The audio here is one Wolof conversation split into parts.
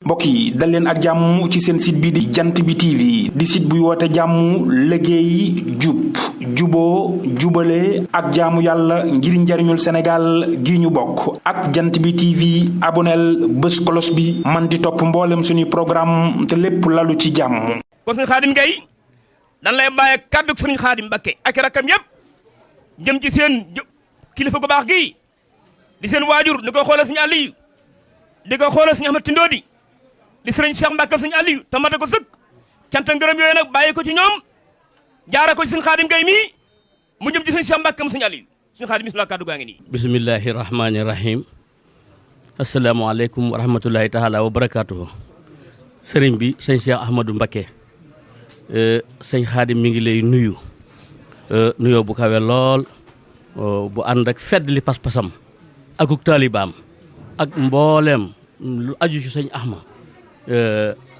mbokk yi dal leen ak jàmm ci seen site bi di jant bi TV di site buy woote jàmm liggéey jub juboo jubale ak jaamu yàlla ngir njariñul Sénégal gi ñu bokk ak jant bi TV aboneel bés kolos bi man di topp mboolem suñuy programme te lépp lalu ci jàmm. kon sëñ Xaadim Gaye dan lay bàyyi kàddu sëñ Xaadim Mbakke ak rakam yëpp jëm ci seen kilifa gu baax gi di seen waajur ni ko xoolal sëñ Aliyu di ko xoolal sëñ Ahmad Tindodi di sëriñ Cheikh Mbacke sëñ Aliou tamate ko sëkk cant ngërëm yooyu nag bàyyi ko ci ñoom jaara ko ci sëñ Xaadim Gaye mii mu jëm ci sëñ Cheikh Mbacke mu sëñ Aliou sëñ Xaadim bismillah kàddu gaa ngi nii. bismillahi rahmaani rahim asalaamaaleykum wa rahmatullahi taala wa barakaatuhu. sëriñ bi sëñ Cheikh Ahmadou Mbacké sëñ Xaadim mi ngi lay nuyu nuyoo bu kawe lool bu ànd ak fedd li pas-pasam akuk taalibaam ak mbooleem lu aju ci sëñ Ahma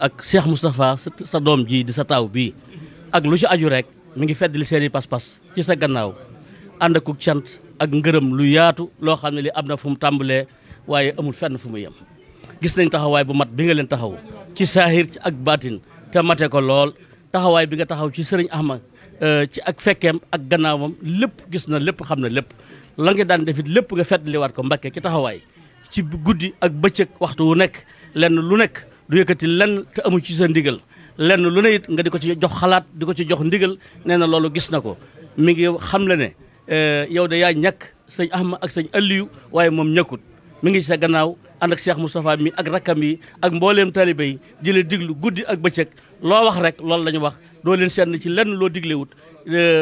ak Cheikh Moustapha sa doom ji di sa taaw bii ak lu ci aju rek mi ngi fedd li seeni pas-pas ci sa gannaaw ànd akuk cant ak ngërëm lu yaatu loo xam ne li am na fu mu tàmbalee waaye amul fenn fu mu yem. gis nañ taxawaay bu mat bi nga leen taxaw ci saahir ci ak baatin te mate ko lool taxawaay bi nga taxaw ci sëriñ Ahma ci ak fekkeem ak gannaawam lépp gis na lépp xam na lépp la nga daan defit lépp nga fedd li waat ko Mbacké ci taxawaay ci guddi ak bëccëg waxtu wu nekk lenn lu nekk du yëkkati lenn te amu ci sa ndigal lenn lu ne it nga di ko ci jox xalaat di ko ci jox ndigal nee na loolu gis na ko mi ngi xam le ne yow de yaa ñàkk sëñ Ahma ak sëñ Aliou waaye moom ñàkkut mi ngi ci sa gannaaw ànd ak Cheikh Moustapha mi ak rakkam yi ak mbooleem taalibe yi di leen diglu guddi ak bëccëg loo wax rek loolu la ñu wax doo leen senn ci lenn loo diglewut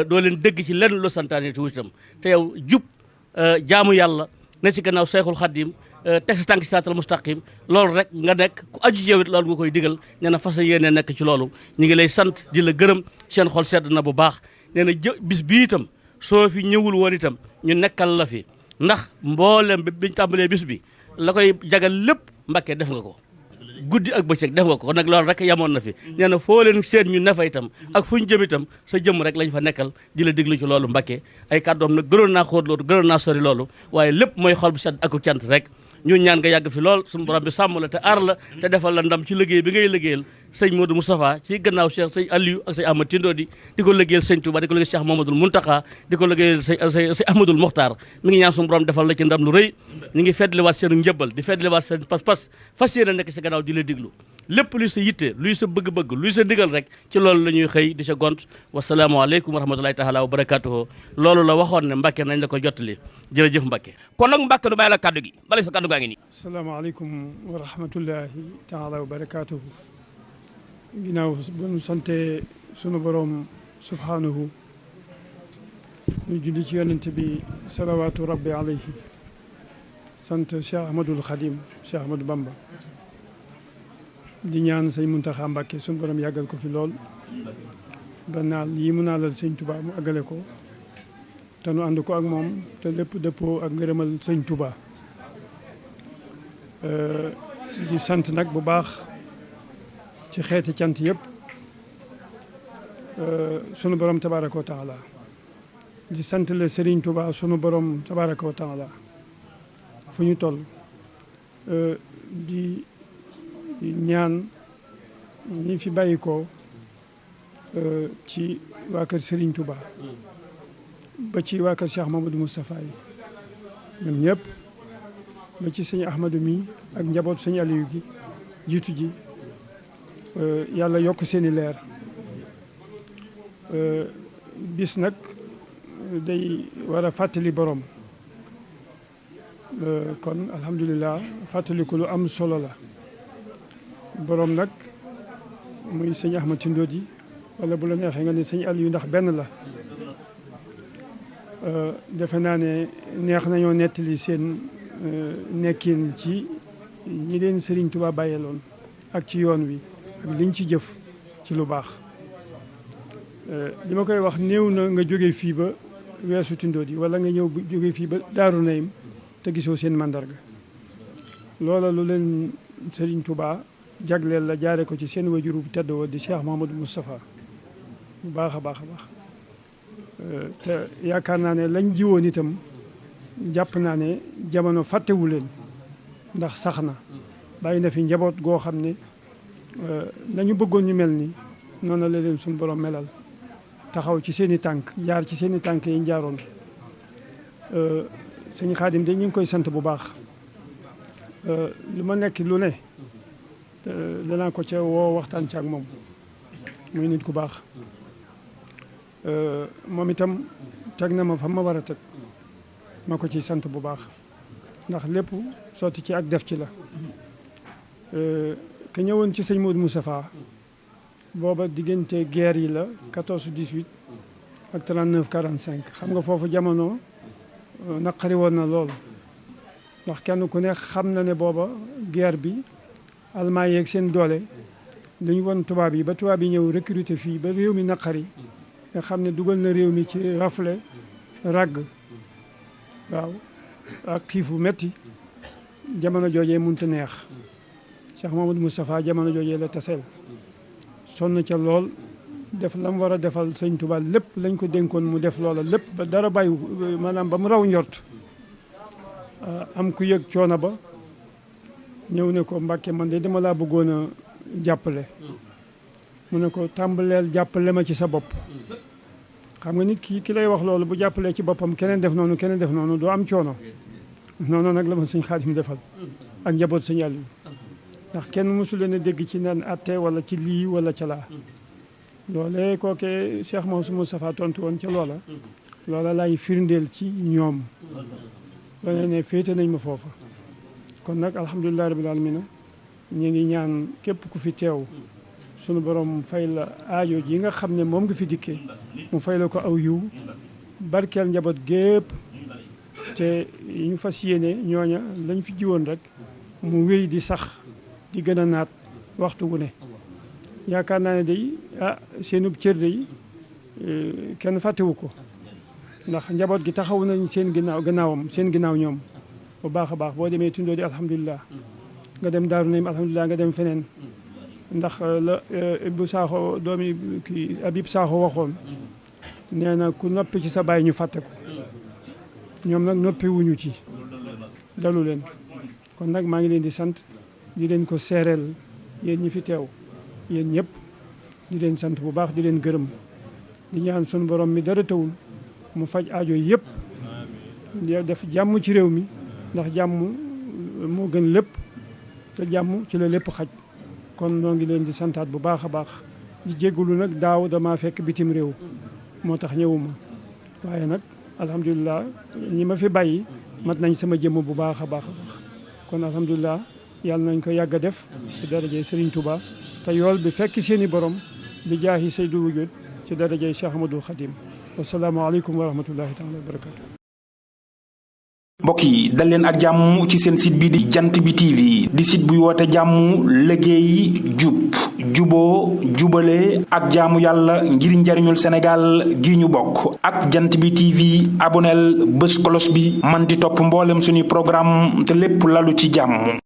doo leen dégg ci lenn loo santaane te wutam te yow jub jaamu yàlla ne ci gannaaw Seexul Xaddim teg sa tànk ci siraatal mustaqim loolu rek nga nekk ku aju ci yow it loolu nga koy digal nee na fas yéene nekk ci loolu ñu ngi lay sant di la gërëm seen xol sedd na bu baax nee na bis bi itam soo fi ñëwul woon itam ñu nekkal la fi ndax mboolem biñ tàmbalee bis bi la koy jagal lépp Mbacké def nga ko guddi ak bëccëg def nga ko kon nag loolu rek yamoon na fi nee na foo leen seen ñu nefa itam ak fu ñu jëm itam sa jëm rek lañ fa nekkal di la diglu ci loolu Mbacké ay kàddoom nag gënoon naa xóot loolu gënoon naa sori loolu waaye lépp mooy xol bu sedd ak cant rek ñu ñaan nga yàgg fi lool suñu borom bi sàmm la te aar la te defal la ndam ci liggéey bi ngay liggéeyal sëñ Modou Moustapha ci gannaaw Cheikh sëñ Aliou ak sëñ Ahmad Tindodi di ko liggéeyal sëñ Touba di ko liggéeyal Cheikh Mamadou Mountakha di ko liggéeyal sëñ Ahmadoul Mokhtar mi ngi ñaan suñu borom defal la ci ndam lu rëy ñu ngi feddliwaat seen njëbbal di feddliwaat seen pas-pas fas yéene nekk si gannaaw di la diglu lépp luy sa yitte luy sa bëgg-bëgg luy sa digal rek ci loolu la ñuy xëy di sa gont wasalaamaaleykum wa rahmatulahi taala wa barakatuhu loolu la waxoon ne Mbacké nañ la ko jottali jërëjëf Mbacké kon nag Mbacké du bàyyi la kàddu gi bala sa kàddu gaa ngi nii. asalaamaaleykum wa rahmatulahi taala wa barakatuhu ginnaaw bu ñu sante sunu borom subhanahu ñu julli ci yonent bi salawaatu rabbi alayhi sant Cheikh Ahmadoul Khadim Cheikh Ahmadou Bamba di ñaan sëñ Muntaxa Mbacké sunu borom yàggal ko fi lool ba naal yi mu naalal sëñ Touba mu àggale ko te nu ànd ko ak moom te lépp dëppoo ak ngërëmal sëñ Touba di sant nag bu baax ci xeeti cant yëpp sunu borom tabaraka wa taala di sant le Serigne Touba sunu borom tabaraka wa taala fu ñu toll di ñaan ñi fi bàyyi ko ci waa kër Serigne Touba ba ci waa kër Cheikh Mamadou Moustapha yi ñoom ñëpp ba ci sëñ Ahmadou mi ak njaboot sëñ Aliou gi jiitu ji yàlla yokk seeni leer bis nag day war a fàttali borom kon alhamdulilah fàttaliku lu am solo la borom nag muy sëñ Ahmad Tindodi wala bu la neexee nga ne sëñ Aliou ndax benn la defe naa ne neex nañoo nettali seen nekkin ci ñi leen Serigne Touba bàyyeeloon ak ci yoon wi ak liñ ci jëf ci lu baax li ma koy wax néew na nga jóge fii ba weesu Tindodi wala nga ñëw jóge fii ba Daaru Naym te gisoo seen mandarga loola lu leen Serigne Touba jagleel la jaare ko ci seen wajuru bu tedd wa di Cheikh Mahamadou Moustapha bu baax a baax a baax te yaakaar naa ne lañ jiwoon itam jàpp naa ne jamono fàttewu leen ndax sax na bàyyi na fi njaboot goo xam ne nañu bëggoon ñu mel ni noonu la leen suñu borom melal taxaw ci seen i tànk jaar ci seen i tànk yi ñu jaaroon sëñ Xaadim de ñu ngi koy sant bu baax lu ma nekk lu ne danaa ko ca woo waxtaan ci ak moom muy nit ku baax moom itam teg na ma fa ma war a teg ma ko ciy sant bu baax ndax lépp sotti ci ak def ci la ka ñëwoon ci sëñ Modou Moustapha booba diggante guerre yi la 14 18 ak 39 45 xam nga foofu jamono naqari woon na lool ndax kenn ku ne xam na ne booba guerre bi Allemagne yeeg seen doole dañu won tubaab yi ba tubaab yi ñëw recruter fii ba réew mi naqari nga xam ne dugal na réew mi ci rafle ragg waaw ak xiif bu metti jamono joojee mënut a neex Cheikh Mamadou Moustapha jamono joojee la taseel sonn ca lool def la mu war a defal sëñ Tuubaa lépp lañ ko dénkoon mu def loola lépp ba dara bàyyi maanaam ba mu raw njort am ku yëg coono ba ñëw ne ko Mbàkke man de dama laa bëggoon a jàppale mu ne ko tàmbaleel jàppale ma ci sa bopp xam nga nit ki lay wax loolu bu jàppalee ci boppam keneen def noonu doo am coono noonu nag la ma sëñ Xaadim defal ak njaboot sëñ Aliou ndax kenn mosu leen a dégg ci naan atte wala ci lii wala ca laa loolee kookee Cheikh Moustapha tontu woon ca loola laay firndeel ci ñoom wane ne féete nañ ma foofa kon nag alhamdulilah rabbil alamina ñu ngi ñaan képp ku fi teew sunu borom fay la aajo ji nga xam ne moom nga fi dikkee mu fay la ko aw yiw barkeel njaboot gépp te ñu fas yéene ñooña lañ fi jiwoon rek mu wéy di sax di gën a naat waxtu wu ne yaakaar naa ne day seenub cër day kenn fàttewu ko ndax njaboot gi taxaw nañ seen ginnaaw ñoom bu baax a baax boo demee tundoo di alhamdulilah nga dem Daaru Naim alhamdulilah nga dem feneen ndax la bu Saaxo doomi kii Habib Saaxo waxoon nee na ku noppi ci sa baay ñu fàtte ko ñoom nag noppi wuñu ci dalu leen kon nag maa ngi leen di sant di leen ko seereel yéen ñi fi teew yéen ñëpp di leen sant bu baax di leen gërëm di ñaan sunu borom mi dara tawul mu faj aajo yëpp di def jàmm ci réew mi ndax jàmm moo gën lépp te jàmm ci la lépp xaj kon noo ngi leen di santaat bu baax a baax di jéggulu nag daaw damaa fekk bitim réew moo tax ñëwuma waaye nag alhamdulilah ñi ma fi bàyyi mat nañ sama jëmm bu baax a baax kon alhamdulilah yàlla nañ ko yàgg a def ci darajey Serigne Touba te yool bi fekk seeni borom bi jaahi Seydou Wujud ci darajey Cheikh Ahmadoul Khadim wasalaamaaleykum wa rahmatullahi taala wa barakatu mbokk yi dal leen ak jàmm ci seen site bi di jant bi TV di site buy woote jàmm liggéey jub juboo jubale ak jaamu yàlla ngir njariñul Sénégal gi ñu bokk ak jant bi TV aboneel bés kolos bi man di topp mboolem suñuy programme te lépp lalu ci jàmm